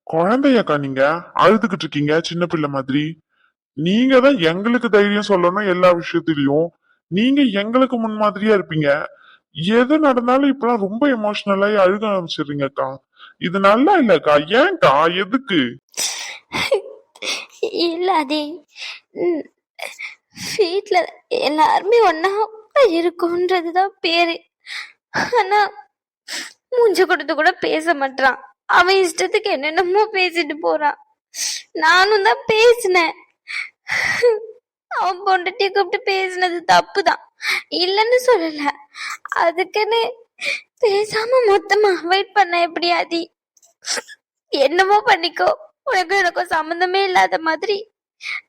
குழந்தையாக்கா நீங்க அழுதுகிட்டு இருக்கீங்க சின்ன பிள்ளை மாதிரி. நீங்க தான் எங்களுக்கு தைரியம் சொல்லணும் எல்லா விஷயத்திலயும். நீங்க எங்களுக்கு முன்மாதிரியா இருப்பீங்க. எது நடந்தாலும் இப்பெல்லாம் ரொம்ப எமோஷனலாயி அழுக ஆரம்பிச்சிடுறீங்கக்கா. இது நல்லா இல்லக்கா. ஏன்க்கா? எதுக்கு? இல்ல அதே வீட்டுல எல்லாருமே ஒன்னா இருக்கும்ன்றதுதான் பேரு. ஆனா மூஞ்ச கொடுத்து கூட பேச மாட்டான். அவன் இஷ்டத்துக்கு என்னென்னமோ பேசிட்டு போறான். நானும் தான் பேசினேன். அவன் பொண்டாட்டிய கூப்பிட்டு பேசினது தப்புதான், இல்லன்னு சொல்லல. அதுக்குன்னு பேசாம மொத்தமா அவாய்ட் பண்ண எப்படி ஆதி? என்னமோ பண்ணிக்கோ, உனக்கும் எனக்கும் சம்மந்தமே இல்லாத மாதிரி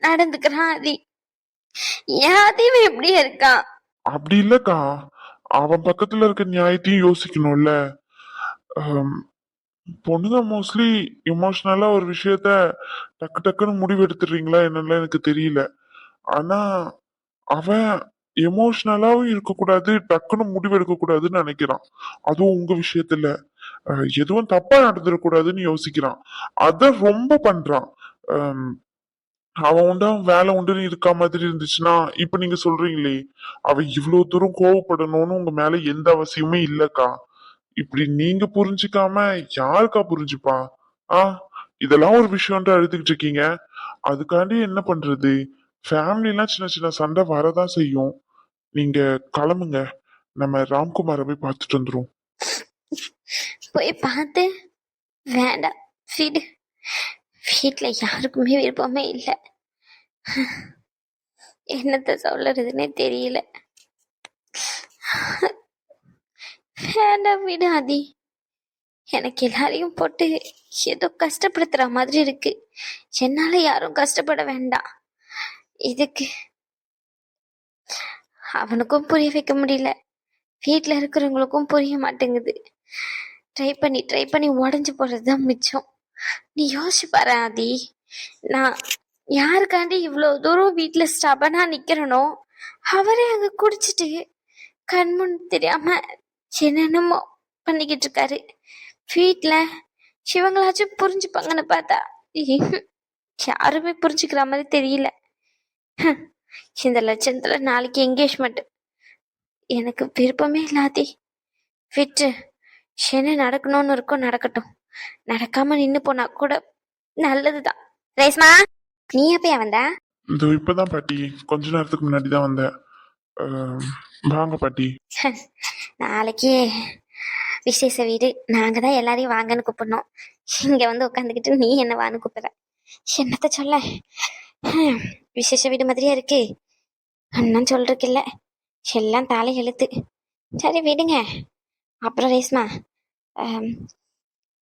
நடந்துக்கிறான் ஆதி. ஏன் ஆதியும் எப்படி இருக்கான்? அப்படி இல்லக்கா. அவன் பக்கத்துல இருக்க நியாயத்தையும் யோசிக்கணும்ல. பொண்ணுங்க மோஸ்ட்லி எமோஷனலா ஒரு விஷயத்த டக்கு டக்குன்னு முடிவு எடுத்துடுறீங்களா என்னன்னு எனக்கு தெரியல. ஆனா அவன் எமோஷனலாவும் இருக்கக்கூடாது, டக்குன்னு முடிவு எடுக்க கூடாதுன்னு நினைக்கிறான். அதுவும் உங்க விஷயத்துல எதுவும் தப்பா நடந்துடக்கூடாதுன்னு யோசிக்கிறான். அத ரொம்ப பண்றான். அஹ் அவன் உண்டு அவன் வேலை உண்டுன்னு இருக்கா மாதிரி இருந்துச்சுன்னா இப்ப நீங்க சொல்றீங்களே அவன் இவ்வளவு தூரம் கோவப்படணும்னு உங்க மேல எந்த அவசியமே இல்லக்கா. இப்படி நீங்க புரிஞ்சுக்காம யாருக்கா புரிஞ்சுப்பா? ஆ இதெல்லாம் ஒரு விஷயம்ட்டு அழுதுகிட்டு இருக்கீங்க. அதுக்காண்டி என்ன பண்றது? ஃபேமிலிலாம் சின்ன சின்ன சண்டை வரதான் செய்யும். நீங்க கிளம்புங்க, நம்ம ராம்குமாரை போய் பார்த்துட்டு வந்துரும். போய் பார்த்து வேண்டாம், வீடு வீட்டுல யாருக்குமே விருப்பமே இல்லை. என்னத்த சொல்றதுன்னே தெரியல. வேண்டாம் வீடு ஆதி. எனக்கு எல்லாரையும் போட்டு ஏதோ கஷ்டப்படுத்துற மாதிரி இருக்கு. என்னால யாரும் கஷ்டப்பட வேண்டாம். இதுக்கு அவனுக்கும் புரிய வைக்க முடியல, வீட்டுல இருக்கிறவங்களுக்கும் புரிய மாட்டேங்குது. ட்ரை பண்ணி உடஞ்சு போறதுதான் மிச்சம். நீ யோசிச்சு பாரு ஆதி, நான் யாருக்காண்டி இவ்வளவு தூரம் வீட்டுல ஸ்டபனா நிக்கிறனோ அவரே அங்க குடிச்சிட்டு கண்முன் தெரியாம என்னென்னமோ பண்ணிக்கிட்டு இருக்காரு. வீட்டுல சிவங்களாச்சும் புரிஞ்சுப்பாங்கன்னு பார்த்தா யாருமே புரிஞ்சுக்கிற மாதிரி தெரியல. இந்த லட்சத்துல நாளைக்கு என்கேஜ்மெண்ட். எனக்கு விருப்பமே இல்லாதே, விட்டு என்ன நடக்கணும்னு இருக்கும் நடக்கட்டும். நடக்காம நின்னு போனா கூட நல்லதுதான். ரேஸ்மா, நீ எப்பயா வந்த? இதோ இப்பதான் பாட்டி, கொஞ்ச நேரத்துக்கு முன்னாடி தான் வந்தேன். வாங்க பாட்டி. நாளைக்கு விசேஷ வீடு, நாங்க தான் எல்லாரையும் வாங்கன்னு கூப்பிடணும். இங்க வந்து உட்காந்துக்கிட்டு நீ என்ன வான்னு கூப்பிடுற? என்னத்த சொல்ல, விசேஷ வீடு மாதிரியா இருக்கு. அண்ணன் சொல்றதுக்கு இல்ல, எல்லாம் தாலை எழுத்து. சரி விடுங்க. அப்புறம் ரேஸ்மா,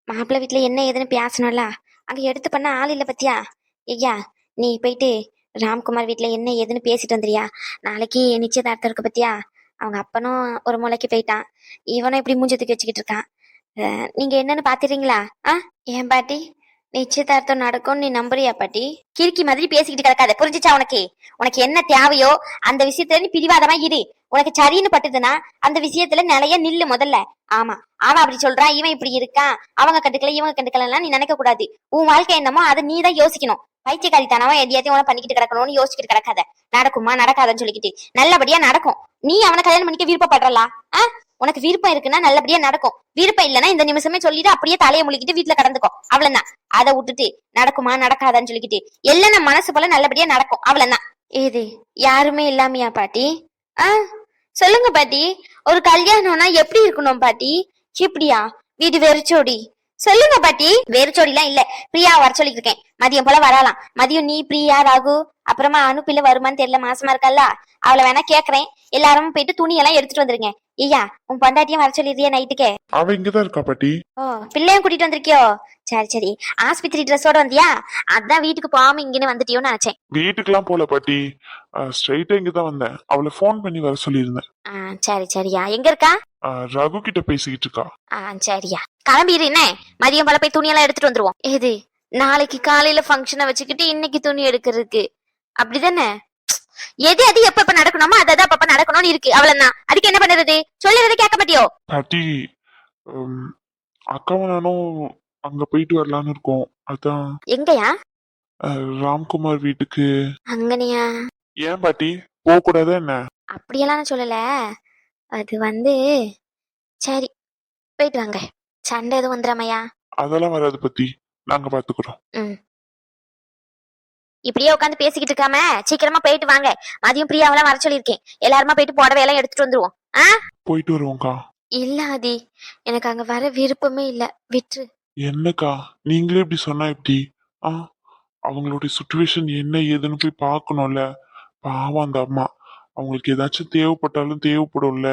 மாப்பிள்ளை வீட்டுல என்ன ஏதுன்னு பேசணும்ல, அங்க எடுத்து பண்ண ஆள் இல்ல பத்தியா? ஐயா, நீ போயிட்டு ராம்குமார் வீட்டுல என்ன ஏதுன்னு பேசிட்டு வந்துறியா? நாளைக்கு நிச்சயதார்த்தம் இருக்கு பத்தியா? அவங்க அப்பனும் ஒரு மூளைக்கு போயிட்டான், இவனும் இப்படி மூஞ்சத்துக்கு வச்சுக்கிட்டு இருக்கான். நீங்க என்னன்னு பாத்துறீங்களா? ஏன் பாட்டி, நிச்சயதார்த்தம் நடக்கும் நீ நம்புறியா பாட்டி? கிறுக்கி மாதிரி பேசிக்கிட்டு கிடக்காத, புரிஞ்சுச்சா உனக்கு? உனக்கு என்ன தேவையோ அந்த விஷயத்துல நீ பிடிவாதமா இரு. உனக்கு சரின்னு பட்டுதுன்னா அந்த விஷயத்துல நிலைய நில்லு முதல்ல. ஆமா, அவன் அப்படி சொல்றான், இவன் இப்படி இருக்கான், அவங்க கண்டுக்கல இவங்க கண்டுக்கலாம் நீ நினைக்க கூடாது. உன் வாழ்க்கை என்னமோ அதை நீ தான் யோசிக்கணும். பைத்தியக்காரித்தனவா எதையாத்தையும் உன பண்ணிக்கிட்டு கிடக்கணும்னு யோசிச்சுட்டு கிடக்காத. நடக்குமா நடக்காதன்னு சொல்லிக்கிட்டு நல்லபடியா நடக்கும். நீ அவனை கல்யாணம் பண்ணிக்க விருப்பப்படுறலா? உனக்கு விருப்பம் இருக்குன்னா நல்லபடியா நடக்கும். விருப்பம் இல்லைன்னா இந்த நிமிஷமே சொல்லிட்டு அப்படியே தலையை முழுக்கிட்டு வீட்டுல கடந்துக்கோ, அவ்வளவுதான். அதை விட்டுட்டு நடக்குமா நடக்காதான்னு சொல்லிக்கிட்டு எல்லாம் நம்ம மனசு போல நல்லபடியா நடக்கும், அவ்வளவுதான். இது யாருமே இல்லாமையா பாட்டி? சொல்லுங்க பாட்டி, ஒரு கல்யாணம்னா எப்படி இருக்கணும் பாட்டி? இப்படியா வீடு வெறிச்சோடி? சொல்லுங்க பாட்டி. வெறிச்சோடி எல்லாம் இல்ல, பிரியா வர சொல்லிருக்கேன். மதியம் போல வரலாம். மதியம் நீ, பிரியா, ராகு, அப்புறமா அனுப்பில வருமான்னு தெரியல, மாசமா இருக்கல்ல, அவளை வேணா கேக்குறேன். எல்லாரும் போயிட்டு துணி எல்லாம் எடுத்துட்டு வந்துருங்க. ஐயா, உன் பொண்டாட்டியும் வர சொல்லிடுறியா நைட்டுக்கு? அவ இங்கதான் இருக்கா பாட்டி. ஓ, பிள்ளையும் கூட்டிட்டு வந்திருக்கியோ? சரி சரி. ஆஸ்பத்திரி ட்ரெஸ்ஸோட வந்தியா? அதான் வீட்டுக்கு போகாம இங்கன்னு வந்துட்டியோன்னு நினைச்சேன். வீட்டுக்கெல்லாம் போல பாட்டி, ஸ்ட்ரைட்டா இங்கதான் வந்தேன். அவளை போன் பண்ணி வர சொல்லியிருந்தேன். சரி சரியா. எங்க இருக்கா? ரகு கிட்ட பேசிக்கிட்டு இருக்கா. சரியா, கிளம்பிடு. என்ன மதியம் போல போய் துணியெல்லாம் எடுத்துட்டு வந்துருவோம். எது நாளைக்கு காலையில ஃபங்க்ஷனை வச்சுக்கிட்டு இன்னைக்கு துணி எடுக்கிறதுக்கு, அப்படிதானே? எது அது எப்ப நடக்கணுமோ அதான் அப்ப நடக்கணும்னு இருக்கு, அவ்வளவுதான். அதுக்கு என்ன பண்றது? சொல்லுறதை கேட்க மாட்டியோ பாட்டி? அக்காவும் நானும் அங்க போயிட்டு வரலான்னு இருக்கோம். அதான் எங்கயா? ராம்குமார் வீட்டுக்கு. அங்கனையா? ஏன் பாட்டி போக கூடாதா என்ன? அப்படியெல்லாம் நான் சொல்லல. அது வந்து சரி, போயிட்டு வாங்க. சண்டை எதுவும் வந்துடாமையா? அதெல்லாம் வராது பத்தி, நாங்க பாத்துக்கிறோம். ம். இப்படியே உட்காந்து பேசிக்கிட்டு இருக்காம சீக்கிரமா போயிட்டு வாங்க. மதியம் பிரியாவெல்லாம் வர சொல்லியிருக்கேன். எல்லாருமா போயிட்டு புடவையெல்லாம் எடுத்துட்டு வந்துருவோம். போயிட்டு வருவோம்க்கா. இல்ல ஆதி, எனக்கு அங்க வர விருப்பமே இல்ல, விட்டுரு. என்னக்கா நீங்களே இப்படி சொன்னா எப்படி? ஆ அவங்களுடைய சுச்சுவேஷன் என்ன ஏதுன்னு போய் பார்க்கணும்ல. பாவம் அந்த அம்மா. அவங்களுக்கு ஏதாச்சும் தேவைப்பட்டாலும் தேவைப்படும்ல.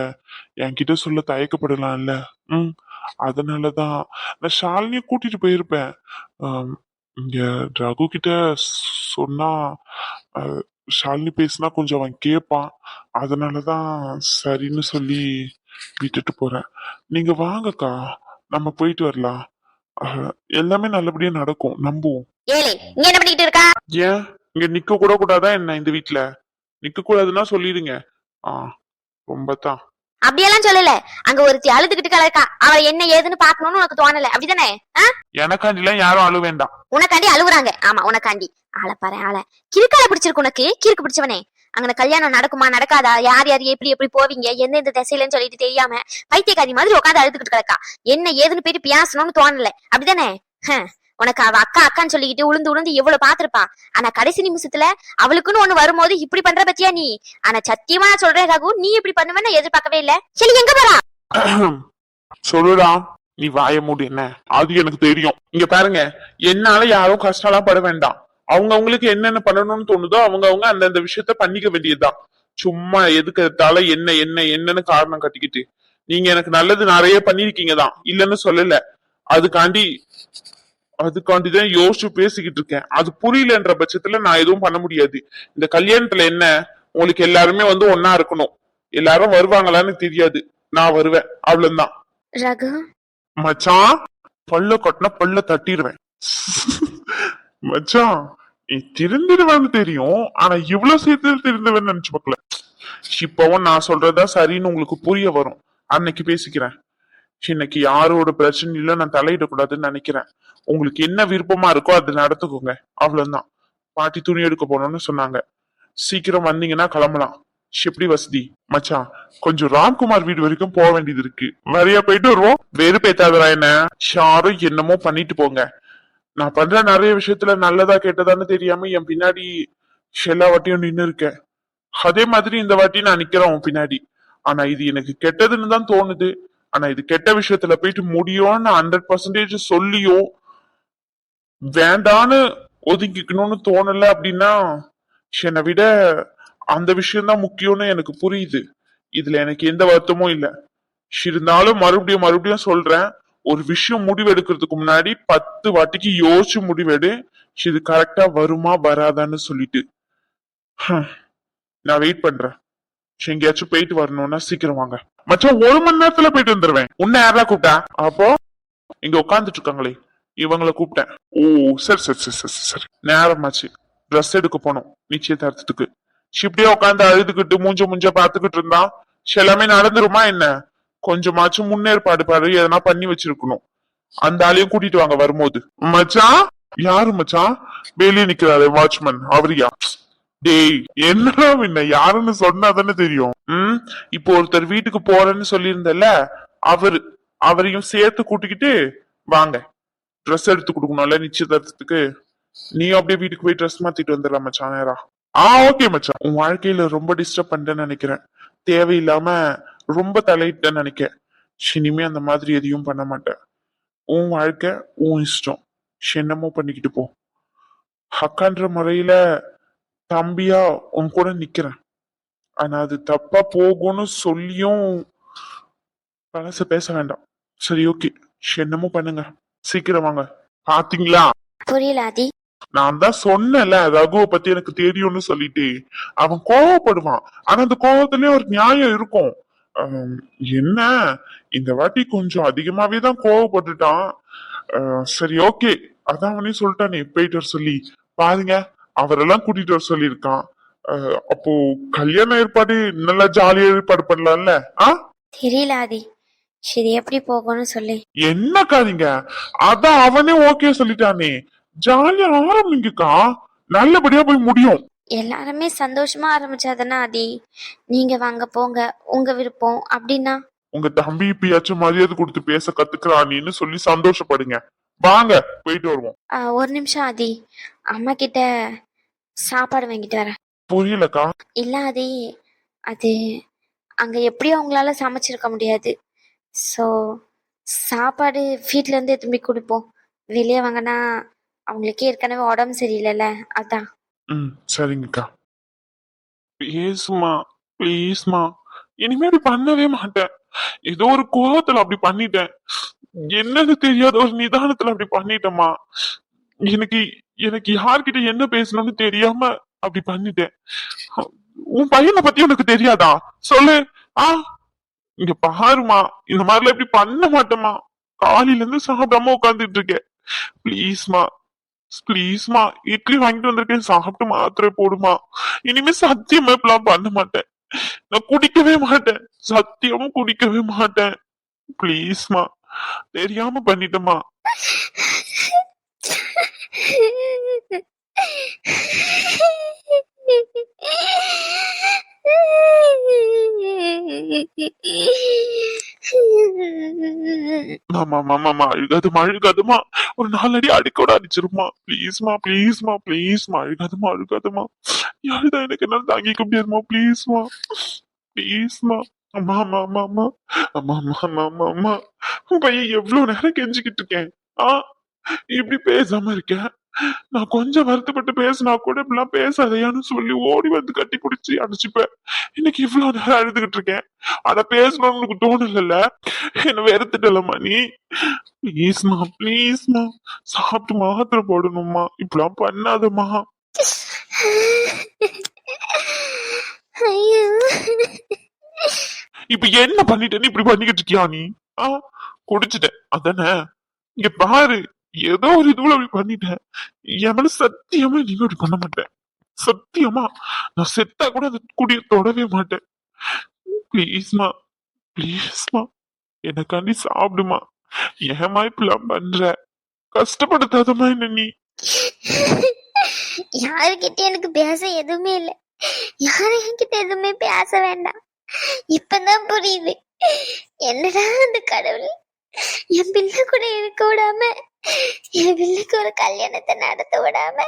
என்கிட்ட சொல்ல தயக்கப்படலாம்ல. ம் அதனாலதான் நான் ஷாலினியை கூட்டிட்டு போயிருப்பேன். ஆம், இங்க ரகு கிட்ட சொன்னா ஷாலினி பேசினா கொஞ்சம் அவன் கேட்பான். அதனாலதான் சரின்னு சொல்லி விட்டுட்டு போறேன். நீங்க வாங்கக்கா, நம்ம போயிட்டு வரலாம். எல்லாமே நல்லபடியா நடக்கும், நம்புவோம். ஏலே, இங்க என்ன பண்ணிட்டு இருக்கா? ஏன் இங்க நிக்க கூட கூடாதா என்ன? இந்த வீட்டுல நிக்க கூடாதுன்னா சொல்லிடுங்க. ஆ ரொம்ப தான். அப்படியெல்லாம் சொல்லல. அங்க ஒருத்தி அழுதுகிட்டு கிடக்கா. அவ என்ன ஏதுன்னு பாக்கணும்னு உனக்கு தோணல, அப்படிதானே? எனக்காண்டிலாம் யாரும் அழு வேண்டாம். உனக்காண்டி அழுகுறாங்க. ஆமா, உனக்காண்டி. ஆளை பாரு ஆளை. கிறுக்கால பிடிச்சிருக்கு உனக்கு, கிறுக்கு பிடிச்சவனே. அங்க கல்யாணம் நடக்குமா நடக்காதா, யார் யார் எப்படி எப்படி போவீங்க, எந்தெந்த திசையிலன்னு சொல்லிட்டு தெரியாம பைத்தியக்காரி மாதிரி உட்காந்து அழுதுகிட்டு கிடக்கா. என்ன ஏதுன்னு போயிட்டு பேசணும்னு தோணல, அப்படிதானே? உனக்கு அவ அக்கா அக்கான்னு சொல்லிக்கிட்டு உளுந்து உளுந்து எவ்வளவு பாத்திருப்பா. ஆனா கடைசி நிமிஷத்துல அவளுக்குன்னு ஒண்ணு வரும்போது இப்படி பண்ற பத்தியா நீ? ஆனா சத்தியமா நான் சொல்றேன் ரகு, நீ இப்படி பண்ணுவேன்னு எதிர்பார்க்கவே இல்ல. சரி, எங்க போறா? சொல்லுடா. நீ வாய மூடு. என்ன அது எனக்கு தெரியும். இங்க பாருங்க, என்னால யாரும் கஷ்டம்லாம் பட வேண்டாம். அவங்க அவங்களுக்கு என்னென்ன பண்ணணும்னு தோணுதோ அவங்க அந்தந்த விஷயத்த பண்ணிக்க வேண்டியதுதான். சும்மா எதுக்கு எடுத்தால என்ன என்ன என்னன்னு காரணம் கட்டிக்கிட்டு. நீங்க எனக்கு நல்லது நிறைய பண்ணிருக்கீங்க தான், இல்லன்னு சொல்லல. அதுக்காண்டி அதுக்காண்டிதான் யோசிச்சு பேசிக்கிட்டு இருக்கேன். அது புரியலன்ற பட்சத்துல நான் எதுவும் பண்ண முடியாது. இந்த கல்யாணத்துல என்ன, உங்களுக்கு எல்லாருமே ஒன்னா இருக்கணும். எல்லாரும் வருவாங்களான்னு தெரியாது, நான் வருவேன், அவ்வளவுதான். ரகு மச்சான், பல்ல கொட்டினா பல்ல தட்டிடுவேன். மச்சான், நீ திருந்திடுவேன்னு தெரியும், ஆனா இவ்வளவு சீக்கிரம் திருந்துவேன்னு நினைச்சு பார்க்கல. இப்பவும் நான் சொல்றதா சரின்னு உங்களுக்கு புரிய வரும். அன்னைக்கு பேசிக்கிறேன். இன்னைக்கு யாரோட பிரச்சனையில நான் தலையிடக்கூடாதுன்னு நினைக்கிறேன். உங்களுக்கு என்ன விருப்பமா இருக்கோ அதை நடத்துக்கோங்க, அவ்வளவுதான். பாட்டி துணி எடுக்க போனோம்னு சொன்னாங்க. சீக்கிரம் வந்தீங்கன்னா கிளம்பலாம். எப்படி வசதி? மச்சான், கொஞ்சம் ராம்குமார் வீடு வரைக்கும் போக வேண்டியது இருக்கு. வரையா போயிட்டு வருவோம். வெறுப்பேத்தாதரா என்ன? யாரும் என்னமோ பண்ணிட்டு போங்க. நான் பண்ற நிறைய விஷயத்துல நல்லதா கெட்டதான்னு தெரியாம என் பின்னாடி எல்லா வாட்டியும் நின்னு இருக்கேன். அதே மாதிரி இந்த வாட்டி நான் நிக்கிறேன் உன் பின்னாடி. ஆனா இது எனக்கு கெட்டதுன்னு தான் தோணுது. ஆனா இது கெட்ட விஷயத்துல போயிட்டு முடியும்னு 100% சொல்லியோ வேண்டான்னு ஒதுங்கிக்கணும்னு தோணல அப்படின்னா, என்னை விட அந்த விஷயம்தான் முக்கியம்னு எனக்கு புரியுது. இதுல எனக்கு எந்த வருத்தமும் இல்ல. இருந்தாலும் மறுபடியும் மறுபடியும் சொல்றேன், ஒரு விஷயம் முடிவெடுக்கிறதுக்கு முன்னாடி 10 வாட்டிக்கு யோசிச்சு முடிவெடு. இது கரெக்டா வருமா வராதான்னு சொல்லிட்டு. நான் வெயிட் பண்றேன். எங்கேயாச்சும் போயிட்டு வரணும்னா சீக்கிரம் வாங்க. மச்சான், 1 மணி நேரத்துல போயிட்டு வந்துருவேன். உன்ன யாரா கூப்பிட்டா? அப்போ இங்க உட்காந்துட்டு இருக்காங்களே, இவங்களை கூப்பிட்டேன். ஓ, சரி சரி சரி சரி சரி. நேரமாச்சு, ட்ரெஸ் எடுக்க போனோம் நிச்சயதார்த்தத்துக்கு. இப்படியே உட்காந்து அழுதுகிட்டு மூஞ்ச பாத்துக்கிட்டு இருந்தா எல்லாமே நடந்துருமா என்ன? கொஞ்சமாச்சும் முன்னேற்பாடு பாடு எதனா பண்ணி வச்சிருக்கணும். அந்த ஆளையும் கூட்டிட்டு வாங்க வரும்போது. மச்சான், யாரு மச்சான் வெளியே நிக்கிறாரு? வாட்ச்மேன் அவரியா? டேய், என்னடா என்ன யாருன்னு சொன்னா தானே தெரியும். இப்போ ஒருத்தர் வீட்டுக்கு போறேன்னு சொல்லியிருந்தல, அவரு அவரையும் சேர்த்து கூட்டிக்கிட்டு வாங்க. ட்ரெஸ் எடுத்து கொடுக்கணும்ல நிச்சயதார்த்தத்துக்கு. நீயும் அப்படியே வீட்டுக்கு போய் ட்ரெஸ் மாத்திட்டு வந்துடலாம் மச்சான் நேரா. ஓகே மச்சான். உன் வாழ்க்கையில ரொம்ப டிஸ்டர்ப் பண்ணிட்டேன்னு நினைக்கிறேன். தேவையில்லாம ரொம்ப தலையிட்டேன்னு நினைக்கிறேன். இனிமே அந்த மாதிரி எதையும் பண்ண மாட்டேன். உன் வாழ்க்கை உன் இஷ்டம். என்னமோ பண்ணிக்கிட்டு போ. அக்கான்ற முறையில தம்பியா உன் கூட நிக்கிறேன். ஆனா அது தப்பா போகும்னு சொல்லியும் பழச பேச வேண்டாம். சரி, ஓகே, என்னமோ பண்ணுங்க. சீக்கிரம் வாங்க. பாத்தீங்களா? புரியல ஆதி. நான் தான் சொன்னேன்ல, ரகுவை பத்தி எனக்கு தெரியும்னு சொல்லிட்டு. அவன் கோவப்படுவான், ஆனா அந்த கோவத்திலயும் ஒரு நியாயம் இருக்கும். ஆம், என்ன இந்த வாட்டி கொஞ்சம் அதிகமாவே தான் கோவப்பட்டுட்டான். சரி, ஓகே, அதான் அவனே சொல்லிட்டானே போயிட்டு வர சொல்லி. பாருங்க, அவரெல்லாம் கூட்டிட்டு வர சொல்லியிருக்கான். அப்போ கல்யாண ஏற்பாடு நல்லா ஜாலியா ஏற்பாடு பண்ணலாம்ல? தெரியல ஆதி, சரி எப்படி போகணும்னு சொல்லு. என்னக்கா நீங்க? அதான் அவனே ஓகே சொல்லிட்டானே, ஜாலியா ஆரம்பிங்கக்கா, நல்லபடியா போய் முடியும். எல்லாருமே சந்தோஷமா ஆரம்பிச்சாதானே ஆதி. நீங்க வாங்க போங்க உங்க விருப்பம் அப்படின்னா. உங்க தம்பி இப்பயாச்சும் மரியாதை கொடுத்து பேச கத்துக்கிறானின்னு சொல்லி சந்தோஷப்படுங்க. வாங்க போயிட்டு வருவோம். ஒரு நிமிஷம் ஆதி, அம்மா கிட்ட சாப்பாடு வாங்கிட்டு வரேன். புரியலக்கா. இல்ல ஆதி, அது அங்க எப்படியும் அவங்களால சமைச்சிருக்க முடியாது. ஸோ சாப்பாடு வீட்ல இருந்து திரும்பி கொடுப்போம். வெளியே வாங்கினா அவங்களுக்கே ஏற்கனவே உடம்பு சரியில்லைல்ல, அதான். சரிங்கக்கா. ப்ளீஸ்மா, ப்ளீஸ்மா, இனிமே அப்படி பண்ணவே மாட்டேன். ஏதோ ஒரு கோவத்துல அப்படி பண்ணிட்டேன். என்னன்னு தெரியாத ஒரு நிதானத்துல அப்படி பண்ணிட்டேம்மா. எனக்கு எனக்கு யார்கிட்ட என்ன பேசணும்னு தெரியாம அப்படி பண்ணிட்டேன். உன் பையனை பத்தி உனக்கு தெரியாதா? சொல்லு. ஆ, இங்க பாருமா, இந்த மாதிரிலாம் இப்படி பண்ண மாட்டேமா. காலையில இருந்து சாப்பிடாம உட்காந்துட்டு இருக்கேன். ப்ளீஸ்மா, ப்ளீஸ்மா, இட்லி வாங்கிட்டு வந்திருக்கேன், சாப்பிட்டு மாத்திரை போடுமா. இனிமே சத்தியமா இப்பெல்லாம் பண்ண மாட்டேன். நான் குடிக்கவே மாட்டேன், சத்தியமும் குடிக்கவே மாட்டேன். ப்ளீஸ்மா, தெரியாம பண்ணிட்டேமா. மாமா அழுகாதுமா, அழுகாதுமா. ஒரு 4 அடி அடிக்கூட அடிச்சிருமா. ப்ளீஸ்மா, ப்ளீஸ்மா, ப்ளீஸ்மா, அழுகாதுமா, அழுகாதுமா. அழுதா எனக்கு என்னால தாங்கிக்க முடியாதுமா. ப்ளீஸ்மா, ப்ளீஸ்மா. அம்மா அம்மா அம்மா அம்மா அம்மா அம்மா அம்மா அம்மா. உன் பையன் எவ்வளவு நேரம் கெஞ்சிக்கிட்டு இருக்கேன். ஆ, இப்படி பேசாம இருக்கேன். நான் கொஞ்சம் வருத்தப்பட்டு பேசினா கூட இப்படிலாம் பேசாதையான்னு சொல்லி ஓடி வந்து கட்டி பிடிச்சி அடிச்சுப்பேன். இன்னைக்கு இவ்வளவு நேரம் அழுதுகிட்டு இருக்கேன். ஆனா பேசணும்னு உனக்கு தோணல. என்ன வெறுத்துட்டலம்மா நீ. ப்ளீஸ்மா, ப்ளீஸ்மா, சாப்பிட்டு மாத்திரை போடணும்மா. இப்படிலாம் பண்ணாதம்மா. இப்ப என்ன பண்ணிட்டேன்னு இப்படி பண்ணிக்கிட்டு இருக்கியா நீ? ஆ, குடிச்சிட்டேன் அதானே? இங்க பாரு, ஏதோ ஒரு இதுல அப்படி பண்ணிட்டேன். என் மேல சத்தியமா நீங்க அப்படி பண்ண மாட்டேன். சத்தியமா நான் செத்தா கூட அந்த குடிய தொடவே மாட்டேன். ப்ளீஸ்மா, ப்ளீஸ்மா, எனக்காண்டி சாப்பிடுமா. ஏமா இப்பெல்லாம் பண்ற? கஷ்டப்படுத்தாதமா என்ன நீ. யாருக்கிட்ட எனக்கு பேச எதுவுமே இல்லை. யாரும் என்கிட்ட எதுவுமே பேச வேண்டாம். இப்பதான் புரியுது, என்னடா அந்த கடவுள் என் பிள்ளை கூட இருக்க விடாம, என் பிள்ளைக்கு ஒரு கல்யாணத்தை நடத்த விடாம,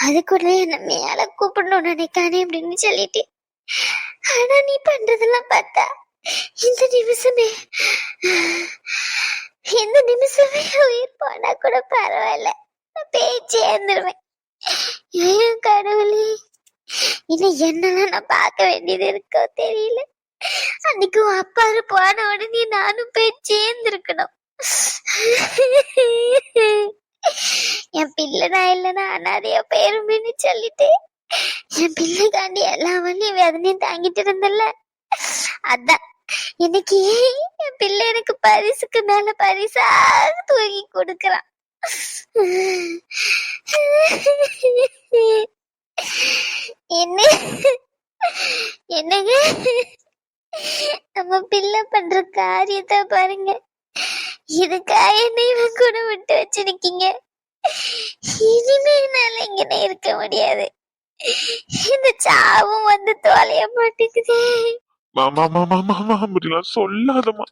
அதுக்குள்ள என்ன மேல கூப்பிடணும்னு நினைக்கானே அப்படின்னு சொல்லிட்டு. ஆனா நீ பண்றதெல்லாம் பார்த்தா இந்த நிமிஷமே உயிர் போனா கூட பரவாயில்ல, பேச்சு ஏந்துருவேன். ஏன் கடவுளே, இன்னும் என்னெல்லாம் நான் பார்க்க வேண்டியது இருக்கோ தெரியல. அன்னைக்கு அப்பாரு போன உடனே நானும் போய் சேர்ந்திருக்கணும். என் பிள்ளை நான் இல்லைன்னா அனாதையா பேருமேன்னு சொல்லிட்டு என் பிள்ளைக்காண்டி எல்லா வழியும் வேதனையும் தாங்கிட்டு இருந்தல. அதான் இன்னைக்கு என் பிள்ளை எனக்கு பரிசுக்கு மேல பரிசாக தூக்கி கொடுக்கறான். என்ன என்னங்க, நம்ம பிள்ளை பண்ற காரியத்தை பாருங்க. இதுக்காக என்ன இவன் கூட விட்டு வச்சிருக்கீங்க. இனிமே என்னால இங்கனே இருக்க முடியாது. இந்த சாவும் வந்து தொலைய மாட்டேங்குது. மாமா மாமா மாமா அப்படிலாம் சொல்லாதம்மா.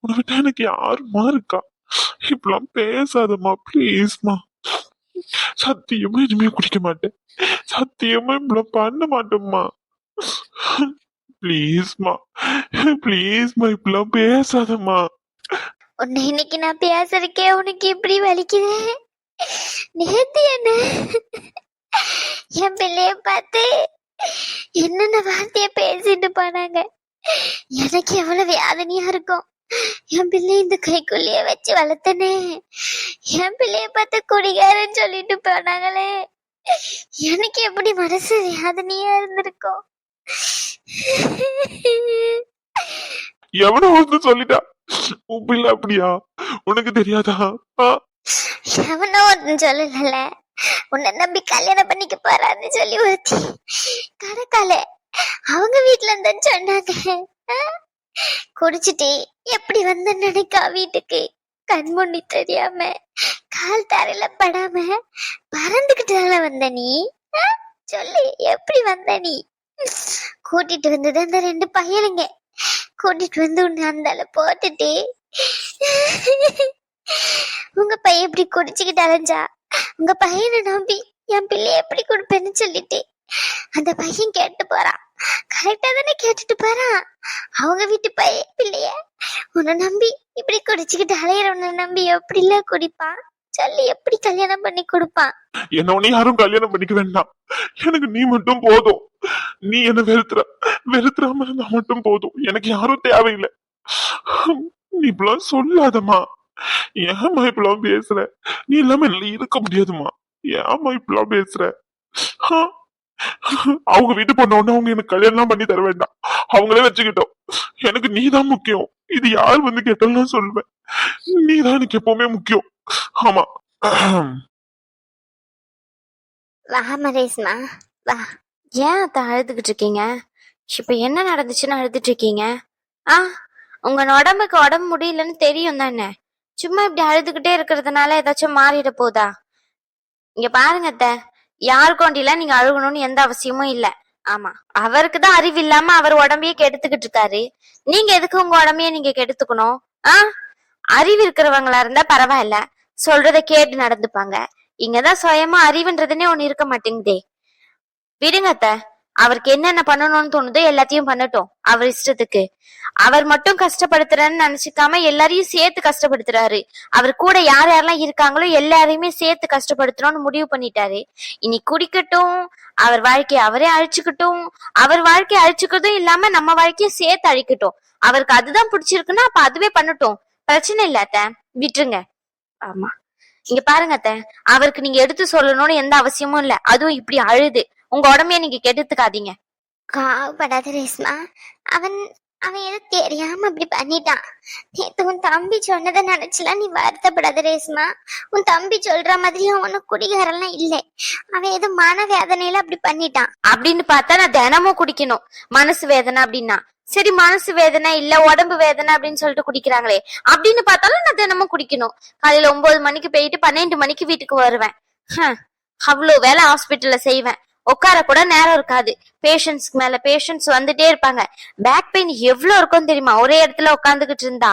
உன்னை விட்டா எனக்கு யாருமா இருக்கா? இப்பெல்லாம் பேசாதம்மா, ப்ளீஸ்மா. சத்தியமா இனிமே குடிக்க மாட்டேன். சத்தியமா இப்பெல்லாம் பண்ண மாட்டேம்மா. ப்ளீஸ்மா, ப்ளீஸ்மா, இப்பெல்லாம் பேசாதம்மா. உன்னை இன்னைக்கு நான் பேசுறக்கே உனக்கு எப்படி வலிக்குது? நேத்து என்ன என் பிள்ளைய பார்த்து என்னென்ன வார்த்தைய பேசிட்டு போனாங்க. எனக்கு எவ்வளவு வேதனையா இருக்கும். என் பிள்ளை இந்த கைக்குள்ளேயே வச்சு வளர்த்தனே, என் பிள்ளைய பார்த்து குடிகாரன்னு சொல்லிட்டு போனாங்களே, எனக்கு எப்படி மனசு வேதனையா இருந்திருக்கும். எவனோ வந்து சொல்லிட்டா உன் பிள்ளை அப்படியா? உனக்கு தெரியாதா? எவனோ ஒன்னு சொல்லல, உன்னை நம்பி கல்யாணம் பண்ணிக்க போறான்னு சொல்லி ஒருத்தி கடைக்கால அவங்க வீட்டுல இருந்தான்னு சொன்னாங்க. குடிச்சிட்டு எப்படி வந்து நினைக்கா வீட்டுக்கு கண்முன்னி தெரியாம கால் தரையில படாம பறந்துகிட்டால வந்த நீ ஆ? சொல்லு எப்படி வந்த நீ கூட்டிட்டு வந்தது அந்த ரெண்டு பையனுங்க கூட்டிட்டு வந்து உன்னை அந்தால போட்டுட்டு உங்க பையன் எப்படி குடிச்சுக்கிட்டு அலைஞ்சா உங்க பையனை நம்பி என் பிள்ளைய எப்படி கொடுப்பேன்னு சொல்லிட்டு அந்த பையன் கேட்டு போறான் கரெக்டா தானே கேட்டுட்டு போறான் அவங்க வீட்டு பையன் பிள்ளைய உன்னை நம்பி இப்படி குடிச்சுக்கிட்டு அலையிறவனை நம்பி எப்படில குடிப்பான் சொல்லி எப்படி கல்யாணம் பண்ணி கொடுப்பான் என்ன உன்னை யாரும் கல்யாணம் பண்ணிக்க வேண்டாம். எனக்கு நீ மட்டும் போதும். நீ என்ன வெறுத்துறாம இருந்தா மட்டும் போதும். எனக்கு யாரும் தேவையில்லை. நீ இப்பெல்லாம் சொல்லாதம்மா. ஏம்மா இப்பெல்லாம் பேசுற? நீ இல்லாம என்னால இருக்க முடியாதுமா. ஏம்மா இப்பெல்லாம் பேசுற? ஆ? அவங்க வீட்டு போன உடனே அவங்க எனக்கு கல்யாணம் பண்ணி தர வேண்டாம். அவங்களே வச்சுக்கிட்டோம். எனக்கு நீதான் முக்கியம். இது யார் வந்து கேட்டாலும் நான் சொல்லுவேன். நீதான் எனக்கு எப்பவுமே முக்கியம். ஆமா. வா மரேஸ்மா வா. ஏன் அத்தை அழுதுகிட்டு இருக்கீங்க? இப்ப என்ன நடந்துச்சுன்னு அழுதுட்டு இருக்கீங்க? ஆ, உங்க உடம்புக்கு உடம்பு முடியலன்னு தெரியும் தானே. சும்மா இப்படி அழுதுகிட்டே இருக்கிறதுனால ஏதாச்சும் மாறிட போதா? இங்க பாருங்க அத்தை, யாருக்கொண்டில நீங்க அழுகணும்னு எந்த அவசியமும் இல்ல. ஆமா, அவருக்குதான் அறிவு இல்லாம அவர் உடம்பையே கெடுத்துக்கிட்டு இருக்காரு. நீங்க எதுக்கு உங்க உடம்பையே நீங்க கெடுத்துக்கணும்? ஆ, அறிவு இருக்கிறவங்களா இருந்தா பரவாயில்ல, சொல்றத கேட்டு நடந்துப்பாங்க. இங்கதான் சுயமா அறிவுன்றதுன்னே ஒண்ணு இருக்க மாட்டேங்குதே. விடுங்க அத்த, அவருக்கு என்னென்ன பண்ணணும்னு தோணுதோ எல்லாத்தையும் பண்ணட்டும். அவர் இஷ்டத்துக்கு. அவர் மட்டும் கஷ்டப்படுத்துறேன்னு நினைச்சுக்காம எல்லாரையும் சேர்த்து கஷ்டப்படுத்துறாரு. அவர் கூட யார் யாரெல்லாம் இருக்காங்களோ எல்லாரையுமே சேர்த்து கஷ்டப்படுத்தணும்னு முடிவு பண்ணிட்டாரு. இனி குடிக்கட்டும், அவர் வாழ்க்கையை அவரே அழிச்சுக்கட்டும். அவர் வாழ்க்கையை அழிச்சுக்கிறதும் இல்லாம நம்ம வாழ்க்கையை சேர்த்து அழிக்கட்டும். அவருக்கு அதுதான் பிடிச்சிருக்குன்னா அப்ப அதுவே பண்ணட்டும். பிரச்சனை இல்ல அத்த, விட்டுருங்க. ஆமா, இங்க பாருங்க அத்த, அவருக்கு நீங்க எடுத்து சொல்லணும்னு எந்த அவசியமும் இல்ல. அதுவும் இப்படி அழுது உங்க உடம்பைய நீங்க கெடுத்துக்காதீங்க. காவப்படாத ரேஸ்மா, அவன் அவன் ஏதோ தெரியாம அப்படி பண்ணிட்டான். நேத்து உன் தம்பி சொன்னதை நினைச்சுலாம் நீ வருத்தப்படாத ரேஸ்மா. உன் தம்பி சொல்ற மாதிரி அவன் குடிகாரெல்லாம் இல்லை. அவன் ஏதோ மன வேதனையில அப்படி பண்ணிட்டான். அப்படின்னு பார்த்தா நான் தினமும் குடிக்கணும் மனசு வேதனை அப்படின்னா. சரி, மனசு வேதனை இல்ல உடம்பு வேதனை அப்படின்னு சொல்லிட்டு குடிக்கிறாங்களே, அப்படின்னு பார்த்தாலும் நான் தினமும் குடிக்கணும். காலையில 9 மணிக்கு போயிட்டு 12 மணிக்கு வீட்டுக்கு வருவேன். அவ்வளவு வேலை ஹாஸ்பிட்டல்ல செய்வேன். உட்கார கூட நேரம் இருக்காது. பேஷண்ட்ஸ்க்கு மேல பேஷண்ட்ஸ் வந்துட்டே இருப்பாங்க. பேக் பெயின் எவ்வளவு இருக்கும் தெரியுமா ஒரே இடத்துல உட்காந்துக்கிட்டு இருந்தா?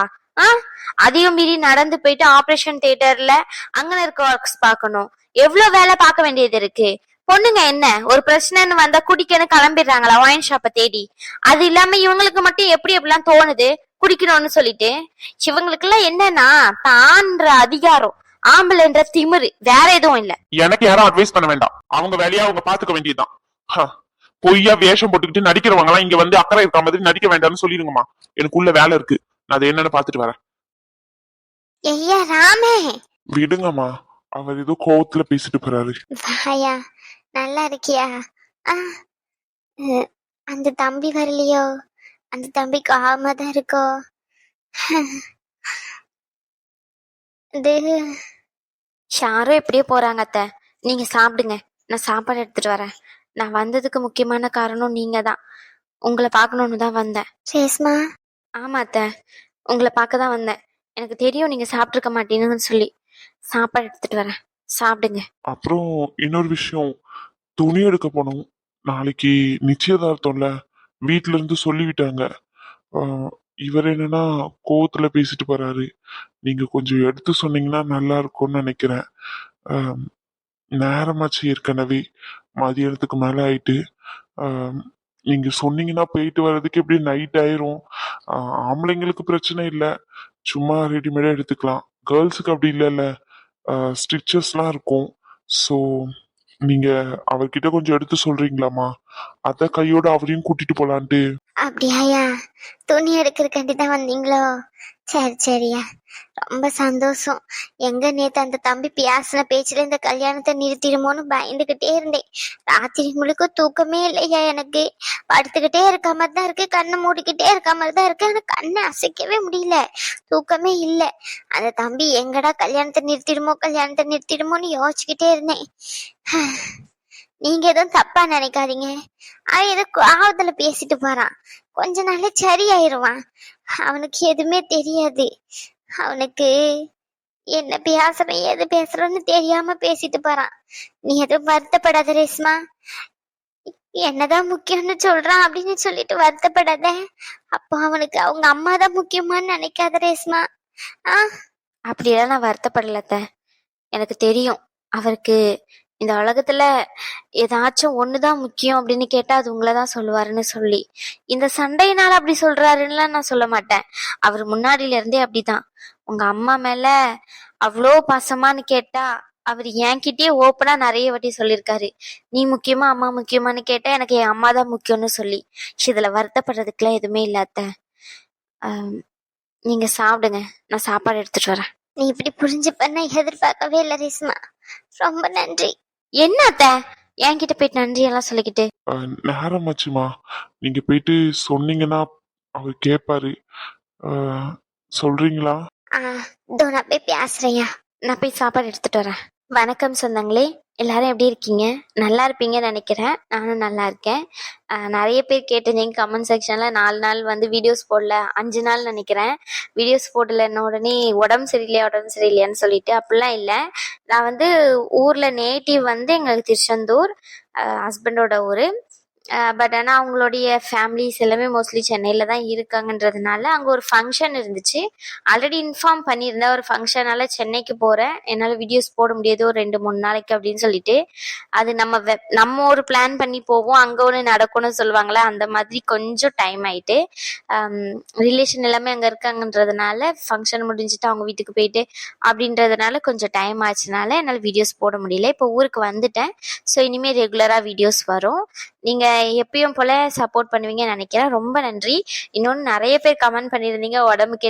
அதையும் மீறி நடந்து போயிட்டு ஆபரேஷன் தியேட்டர்ல அங்க இருக்க ஒர்க்ஸ் பாக்கணும். எவ்வளவு வேலை பார்க்க வேண்டியது இருக்கு. பொண்ணுங்க என்ன ஒரு பிரச்சனைன்னு வந்தா குடிக்கன்னு கிளம்பிடுறாங்களா ஒயின் ஷாப்பை தேடி? அது இல்லாம இவங்களுக்கு மட்டும் எப்படி எப்படிலாம் தோணுது குடிக்கணும்னு சொல்லிட்டு? இவங்களுக்கு எல்லாம் என்னன்னா தான்ற அதிகாரம், ஆம்பளைன்ற திமிரு, வேற எதுவும் இல்ல. எனக்கு யாரும் அட்வைஸ் பண்ண வேண்டாம். அவங்க வேலையா அவங்க பாத்துக்க வேண்டியதுதான். பொய்யா வேஷம் போட்டுக்கிட்டு நடிக்கிறவங்க எல்லாம் இங்க வந்து அக்கறை இருக்க மாதிரி நடிக்க வேண்டாம்னு சொல்லிருங்கம்மா. எனக்குள்ள வேலை இருக்கு, நான் அதை என்னன்னு பாத்துட்டு வரேன். ஐயா ராமே, விடுங்கம்மா, அவர் ஏதோ கோவத்துல பேசிட்டு போறாரு. வாயா, நல்லா இருக்கியா? அந்த தம்பி வரலையோ? அந்த தம்பி காம தான் இருக்கோ? யாரும் எப்படியோ போறாங்க அத்தை, நீங்க சாப்பிடுங்க. நான் சாப்பாடு எடுத்துட்டு வரேன். நான் வந்ததுக்கு முக்கியமான காரணம் நீங்க தான். உங்களை பார்க்கணும்னு தான் வந்தேன். சேஸ்மா. ஆமா அத்தை, உங்களை பார்க்க தான் வந்தேன். எனக்கு தெரியும் நீங்க சாப்பிட்டுருக்க மாட்டீங்கன்னு சொல்லி சாப்பாடு எடுத்துட்டு வரேன், சாப்பிடுங்க. அப்புறம் இன்னொரு விஷயம், துணி எடுக்க போனோம். நாளைக்கு நிச்சயதார்த்தம்ல, வீட்டுல இருந்து சொல்லிவிட்டாங்க. இவர் என்னன்னா கோவத்துல பேசிட்டு போறாரு. நீங்க கொஞ்சம் எடுத்து சொன்னீங்கன்னா நல்லா இருக்கும்னு நினைக்கிறேன். நேரமாச்சு, ஏற்கனவே மதியானத்துக்கு மேல ஆயிட்டு. நீங்க சொன்னீங்கன்னா போயிட்டு வர்றதுக்கு எப்படி நைட் ஆயிரும். ஆம்பளைங்களுக்கு பிரச்சனை இல்லை, சும்மா ரெடிமேடா எடுத்துக்கலாம். கேர்ள்ஸுக்கு அப்படி இல்லைல்ல, ஸ்டிச்சஸ்லாம் இருக்கும். ஸோ நீங்க அவர்கிட்ட கொஞ்சம் எடுத்து சொல்றீங்களாமா? அத கையோட அவரையும் கூட்டிட்டு போலான்ட்டு. அப்படியாயா, துணி எடுக்கிறதுக்காண்டி தான் வந்தீங்களோ? சரி சரியா, ரொம்ப சந்தோஷம். எங்க நேத்து அந்த தம்பி பேசின பேச்சுல இந்த கல்யாணத்தை நிறுத்திடுமோன்னு பயந்துகிட்டே இருந்தேன். ராத்திரி முழுக்க தூக்கமே இல்லையா எனக்கு. படுத்துக்கிட்டே இருக்க மாதிரி தான் இருக்கு, கண்ணை மூடிக்கிட்டே இருக்க மாதிரி தான் இருக்கு. ஆனா கண்ணை அசைக்கவே முடியல, தூக்கமே இல்லை. அந்த தம்பி எங்கடா கல்யாணத்தை நிறுத்திடுமோன்னு யோசிச்சுக்கிட்டே இருந்தேன். நீங்க எதுவும் தப்பா நினைக்காதீங்க. அவன் ஏதோ கோவத்துல பேசிட்டு போறான், கொஞ்ச நாள்ல சரியாயிருவான். அவனுக்கு எதுவுமே தெரியாது. அவனுக்கு என்ன பேசுறேன் எது பேசுறோன்னு தெரியாம பேசிட்டு போறான். நீ எதுவும் வருத்தப்படாத ரேஸ்மா. என்னதான் முக்கியம்னு சொல்றான் அப்படின்னு சொல்லிட்டு வருத்தப்படாத. அப்போ அவனுக்கு அவங்க அம்மா தான் முக்கியமான்னு நினைக்காத ரேஸ்மா. ஆ அப்படியெல்லாம் நான் வருத்தப்படலத்த. எனக்கு தெரியும் அவருக்கு இந்த உலகத்துல ஏதாச்சும் ஒண்ணுதான் முக்கியம் அப்படின்னு கேட்டா அது உங்களதான் சொல்லுவாருன்னு சொல்லி. இந்த சண்டையினால அப்படி சொல்றாருன்னுலாம் நான் சொல்ல மாட்டேன். அவர் முன்னாடியில இருந்தே அப்படிதான். உங்க அம்மா மேல அவ்வளோ பாசமான்னு கேட்டா அவர் என்கிட்டயே ஓப்பனா நிறைய வாட்டி சொல்லியிருக்காரு. நீ முக்கியமா அம்மா முக்கியமான்னு கேட்டா எனக்கு என் அம்மா தான் முக்கியம்னு சொல்லி. இதுல வருத்தப்படுறதுக்குலாம் எதுவுமே இல்லாத. நீங்க சாப்பிடுங்க, நான் சாப்பாடு எடுத்துட்டு வரேன். நீ இப்படி புரிஞ்சுப்ப நான் எதிர்பார்க்கவே இல்லை ரேஸ்மா. ரொம்ப நன்றி. என்ன அத்த என்கிட்ட போயிட்டு நன்றி எல்லாம் சொல்லிக்கிட்டு? நேரமாச்சுமா, நீங்க போயிட்டு சொன்னீங்கன்னா அவர் கேட்பாரு. சொல்றீங்களா? இதோ நான் போய் பேசுறேயா. நான் போய் சாப்பாடு எடுத்துட்டு வரேன். வணக்கம் சொந்தங்களே, எல்லாரும் எப்படி இருக்கீங்க? நல்லா இருப்பீங்கன்னு நினைக்கிறேன். நானும் நல்லா இருக்கேன். நிறைய பேர் கேட்டிருந்தீங்க கமெண்ட் செக்ஷன்ல 4 நாள் வந்து வீடியோஸ் போடல, 5 நாள் நினைக்கிறேன் வீடியோஸ் போடலன்ன உடனே உடம்பு சரியில்லையான்னு சொல்லிட்டு. அப்படிலாம் இல்லை. நான் வந்து ஊர்ல நேட்டிவ் வந்து எங்களுக்கு திருச்செந்தூர், ஹஸ்பண்டோட ஊரு. பட் ஆனால் அவங்களுடைய ஃபேமிலிஸ் எல்லாமே மோஸ்ட்லி சென்னையில் தான் இருக்காங்கன்றதுனால அங்கே ஒரு ஃபங்க்ஷன் இருந்துச்சு. ஆல்ரெடி இன்ஃபார்ம் பண்ணியிருந்தேன் ஒரு ஃபங்க்ஷனால சென்னைக்கு போகிறேன், என்னால் வீடியோஸ் போட முடியாது ஒரு 2-3 நாளைக்கு அப்படின்னு சொல்லிட்டு. அது நம்ம ஒரு பிளான் பண்ணி போவோம், அங்கே ஒன்று நடக்கும்னு சொல்லுவாங்களே, அந்த மாதிரி கொஞ்சம் டைம் ஆயிட்டு. ரிலேஷன் எல்லாமே அங்கே இருக்காங்கன்றதுனால ஃபங்க்ஷன் முடிஞ்சுட்டு அவங்க வீட்டுக்கு போயிட்டு அப்படின்றதுனால கொஞ்சம் டைம் ஆச்சுனால என்னால் வீடியோஸ் போட முடியல. இப்போ ஊருக்கு வந்துட்டேன். ஸோ இனிமேல் ரெகுலராக வீடியோஸ் வரும். நீங்கள் எப்பயும் போல சப்போர்ட் பண்ணுவீங்கன்னு நினைக்கிறேன். ரொம்ப நன்றி. இன்னொன்று நிறைய பேர் கமெண்ட் பண்ணியிருந்தீங்க உடம்புக்கு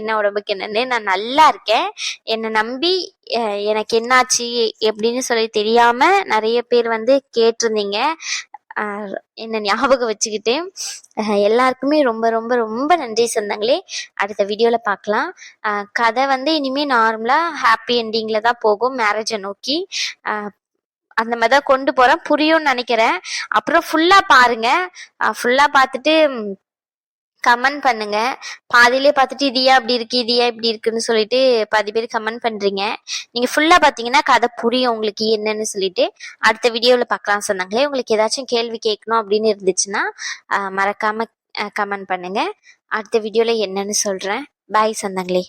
என்னன்னு. நான் நல்லா இருக்கேன், என்னை நம்பி. எனக்கு என்னாச்சு எப்படின்னு சொல்லி தெரியாம நிறைய பேர் வந்து கேட்டிருந்தீங்க. என்ன ஞாபகம் வச்சுக்கிட்டு எல்லாருக்குமே ரொம்ப ரொம்ப ரொம்ப நன்றி சொந்தங்களே. அடுத்த வீடியோல பார்க்கலாம். கதை வந்து இனிமே நார்மலா ஹாப்பி என்டிங்ல தான் போகும், மேரேஜை நோக்கி. அந்த மாதிரி தான் கொண்டு போறேன், புரியும்னு நினைக்கிறேன். அப்புறம் ஃபுல்லா பாருங்க, ஃபுல்லா பார்த்துட்டு கமெண்ட் பண்ணுங்க. பாதியிலே பார்த்துட்டு இதையா இப்படி இருக்கு இதையா இப்படி இருக்குன்னு சொல்லிட்டு பாதி பேர் கமெண்ட் பண்றீங்க. நீங்க ஃபுல்லா பாத்தீங்கன்னா கதை புரியும் உங்களுக்கு என்னன்னு சொல்லிட்டு. அடுத்த வீடியோல பார்க்கலாம் சொன்னாங்களே. உங்களுக்கு ஏதாச்சும் கேள்வி கேட்கணும் அப்படின்னு இருந்துச்சுன்னா மறக்காம கமெண்ட் பண்ணுங்க. அடுத்த வீடியோல என்னன்னு சொல்றேன். பாய் சொந்தங்களே.